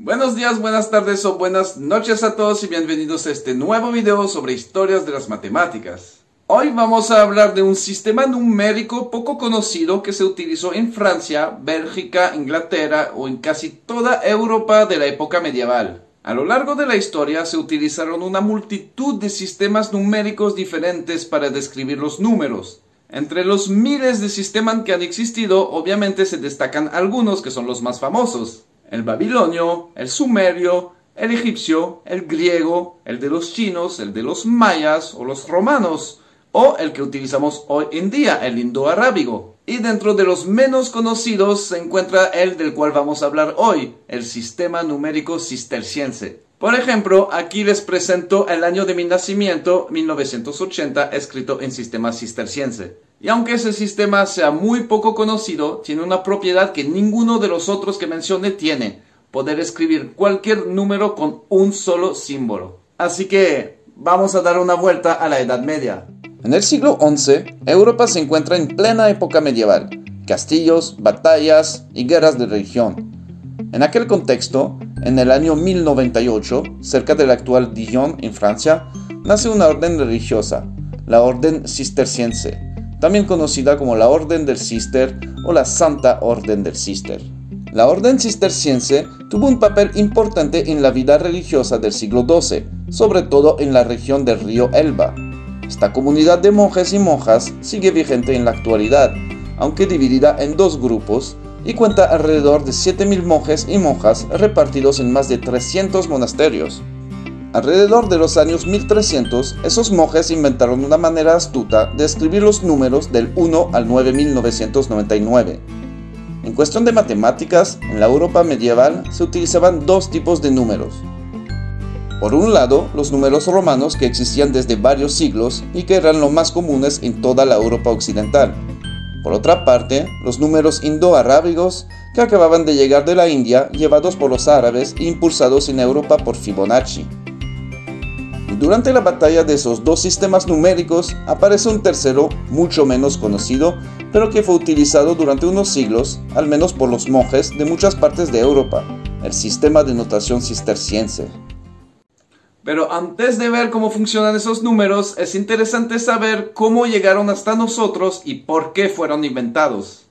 Buenos días, buenas tardes o buenas noches a todos y bienvenidos a este nuevo video sobre historias de las matemáticas. Hoy vamos a hablar de un sistema numérico poco conocido que se utilizó en Francia, Bélgica, Inglaterra o en casi toda Europa de la época medieval. A lo largo de la historia se utilizaron una multitud de sistemas numéricos diferentes para describir los números. Entre los miles de sistemas que han existido, obviamente se destacan algunos que son los más famosos. El babilonio, el sumerio, el egipcio, el griego, el de los chinos, el de los mayas o los romanos, o el que utilizamos hoy en día, el indoarábigo. Y dentro de los menos conocidos se encuentra el del cual vamos a hablar hoy, el sistema numérico cisterciense. Por ejemplo, aquí les presento el año de mi nacimiento, 1980, escrito en sistema cisterciense. Y aunque ese sistema sea muy poco conocido, tiene una propiedad que ninguno de los otros que mencioné tiene: poder escribir cualquier número con un solo símbolo. Así que vamos a dar una vuelta a la Edad Media. En el siglo XI, Europa se encuentra en plena época medieval: castillos, batallas y guerras de religión. En aquel contexto, en el año 1098, cerca del actual Dijon, en Francia, nace una orden religiosa, la Orden Cisterciense, también conocida como la Orden del Cister o la Santa Orden del Cister. La Orden Cisterciense tuvo un papel importante en la vida religiosa del siglo XII, sobre todo en la región del río Elba. Esta comunidad de monjes y monjas sigue vigente en la actualidad, aunque dividida en dos grupos, y cuenta alrededor de 7.000 monjes y monjas repartidos en más de 300 monasterios. Alrededor de los años 1300, esos monjes inventaron una manera astuta de escribir los números del 1 al 9999. En cuestión de matemáticas, en la Europa medieval se utilizaban dos tipos de números. Por un lado, los números romanos que existían desde varios siglos y que eran los más comunes en toda la Europa occidental. Por otra parte, los números indoarábigos que acababan de llegar de la India, llevados por los árabes e impulsados en Europa por Fibonacci. Durante la batalla de esos dos sistemas numéricos aparece un tercero, mucho menos conocido, pero que fue utilizado durante unos siglos, al menos por los monjes de muchas partes de Europa: el sistema de notación cisterciense. Pero antes de ver cómo funcionan esos números, es interesante saber cómo llegaron hasta nosotros y por qué fueron inventados.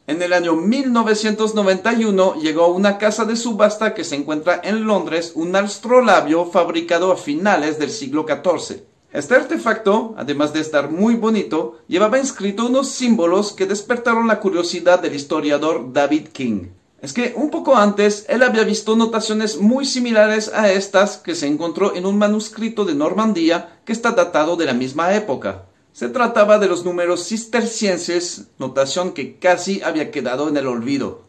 En el año 1991 llegó a una casa de subasta que se encuentra en Londres un astrolabio fabricado a finales del siglo XIV. Este artefacto, además de estar muy bonito, llevaba inscrito unos símbolos que despertaron la curiosidad del historiador David King. Es que un poco antes él había visto notaciones muy similares a estas que se encontró en un manuscrito de Normandía que está datado de la misma época. Se trataba de los números cistercienses, notación que casi había quedado en el olvido.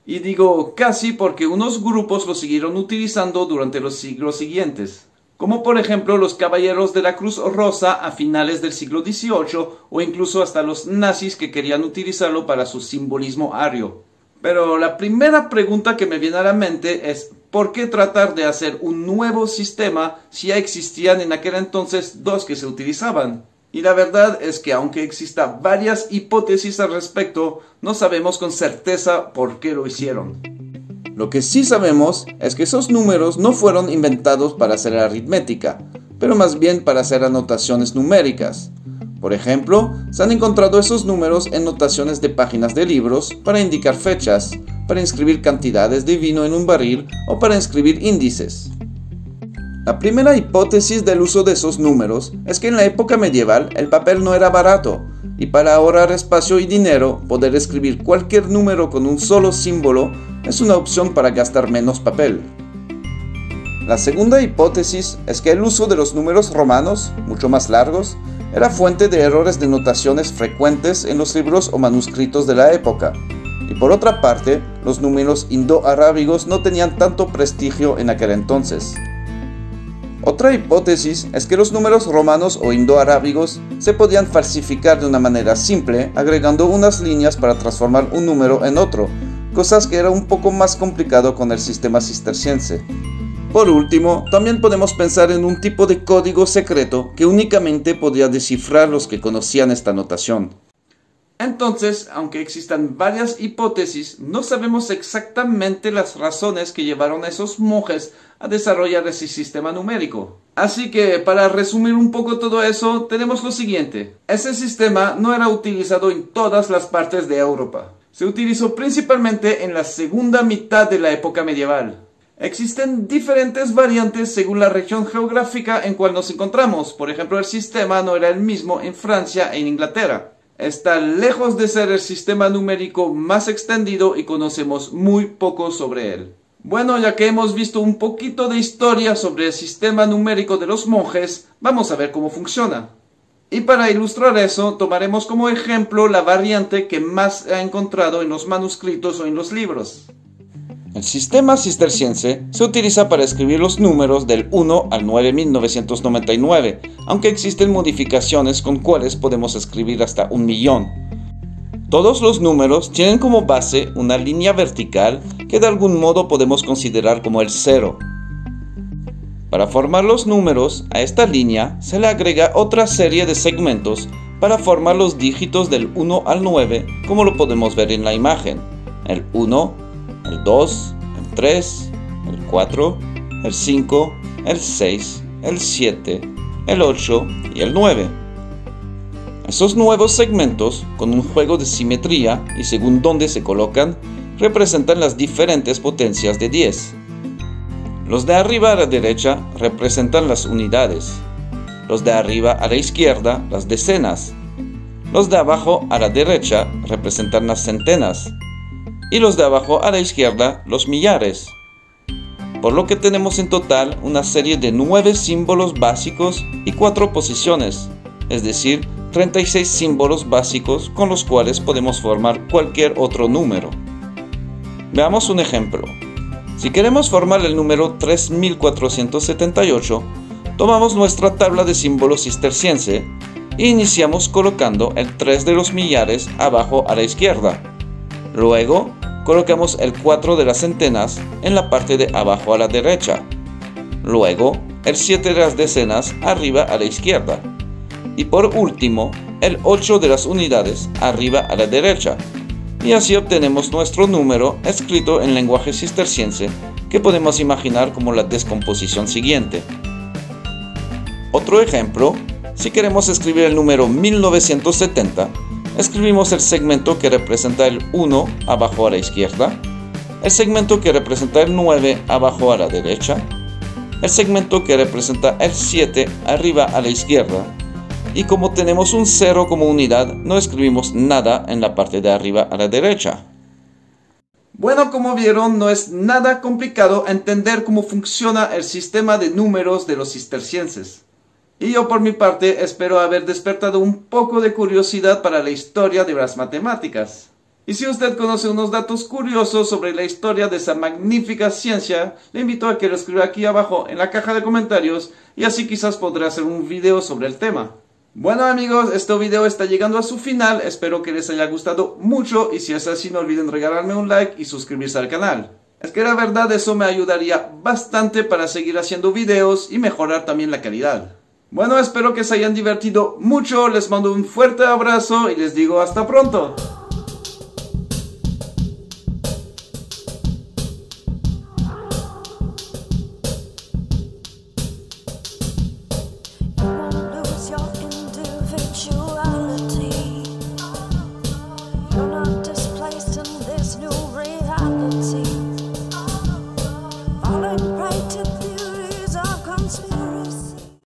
Y digo casi porque unos grupos lo siguieron utilizando durante los siglos siguientes, como por ejemplo los caballeros de la Cruz Rosa a finales del siglo XVIII o incluso hasta los nazis que querían utilizarlo para su simbolismo ario. Pero la primera pregunta que me viene a la mente es: ¿por qué tratar de hacer un nuevo sistema si ya existían en aquel entonces dos que se utilizaban? Y la verdad es que aunque existan varias hipótesis al respecto, no sabemos con certeza por qué lo hicieron. Lo que sí sabemos es que esos números no fueron inventados para hacer aritmética, pero más bien para hacer anotaciones numéricas. Por ejemplo, se han encontrado esos números en notaciones de páginas de libros para indicar fechas, para inscribir cantidades de vino en un barril o para inscribir índices. La primera hipótesis del uso de esos números es que en la época medieval el papel no era barato, y para ahorrar espacio y dinero, poder escribir cualquier número con un solo símbolo es una opción para gastar menos papel. La segunda hipótesis es que el uso de los números romanos, mucho más largos, era fuente de errores de notaciones frecuentes en los libros o manuscritos de la época. Y por otra parte, los números indoarábigos no tenían tanto prestigio en aquel entonces. Otra hipótesis es que los números romanos o indoarábigos se podían falsificar de una manera simple, agregando unas líneas para transformar un número en otro, cosas que era un poco más complicado con el sistema cisterciense. Por último, también podemos pensar en un tipo de código secreto que únicamente podía descifrar los que conocían esta notación. Entonces, aunque existan varias hipótesis, no sabemos exactamente las razones que llevaron a esos monjes a desarrollar ese sistema numérico. Así que, para resumir un poco todo eso, tenemos lo siguiente. Ese sistema no era utilizado en todas las partes de Europa. Se utilizó principalmente en la segunda mitad de la época medieval. Existen diferentes variantes según la región geográfica en cual nos encontramos. Por ejemplo, el sistema no era el mismo en Francia e en Inglaterra. Está lejos de ser el sistema numérico más extendido y conocemos muy poco sobre él. Bueno, ya que hemos visto un poquito de historia sobre el sistema numérico de los monjes, vamos a ver cómo funciona. Y para ilustrar eso, tomaremos como ejemplo la variante que más se ha encontrado en los manuscritos o en los libros. El sistema cisterciense se utiliza para escribir los números del 1 al 9999, aunque existen modificaciones con cuales podemos escribir hasta 1.000.000. Todos los números tienen como base una línea vertical que de algún modo podemos considerar como el 0. Para formar los números, a esta línea se le agrega otra serie de segmentos para formar los dígitos del 1 al 9, como lo podemos ver en la imagen. El 1, el 2, el 3, el 4, el 5, el 6, el 7, el 8 y el 9. Esos nuevos segmentos, con un juego de simetría y según dónde se colocan, representan las diferentes potencias de 10. Los de arriba a la derecha representan las unidades, los de arriba a la izquierda las decenas, los de abajo a la derecha representan las centenas, y los de abajo a la izquierda los millares. Por lo que tenemos en total una serie de 9 símbolos básicos y 4 posiciones, es decir, 36 símbolos básicos con los cuales podemos formar cualquier otro número. Veamos un ejemplo. Si queremos formar el número 3478, tomamos nuestra tabla de símbolos cisterciense e iniciamos colocando el 3 de los millares abajo a la izquierda. Luego, colocamos el 4 de las centenas en la parte de abajo a la derecha. Luego, el 7 de las decenas arriba a la izquierda. Y por último, el 8 de las unidades arriba a la derecha. Y así obtenemos nuestro número escrito en lenguaje cisterciense, que podemos imaginar como la descomposición siguiente. Otro ejemplo, si queremos escribir el número 1970, escribimos el segmento que representa el 1 abajo a la izquierda, el segmento que representa el 9 abajo a la derecha, el segmento que representa el 7 arriba a la izquierda, y como tenemos un 0 como unidad, no escribimos nada en la parte de arriba a la derecha. Bueno, como vieron, no es nada complicado entender cómo funciona el sistema de números de los cistercienses. Y yo por mi parte espero haber despertado un poco de curiosidad para la historia de las matemáticas. Y si usted conoce unos datos curiosos sobre la historia de esa magnífica ciencia, le invito a que lo escriba aquí abajo en la caja de comentarios y así quizás podré hacer un video sobre el tema. Bueno amigos, este video está llegando a su final, espero que les haya gustado mucho y si es así no olviden regalarme un like y suscribirse al canal. Es que la verdad eso me ayudaría bastante para seguir haciendo videos y mejorar también la calidad. Bueno, espero que se hayan divertido mucho, les mando un fuerte abrazo y les digo hasta pronto. Falling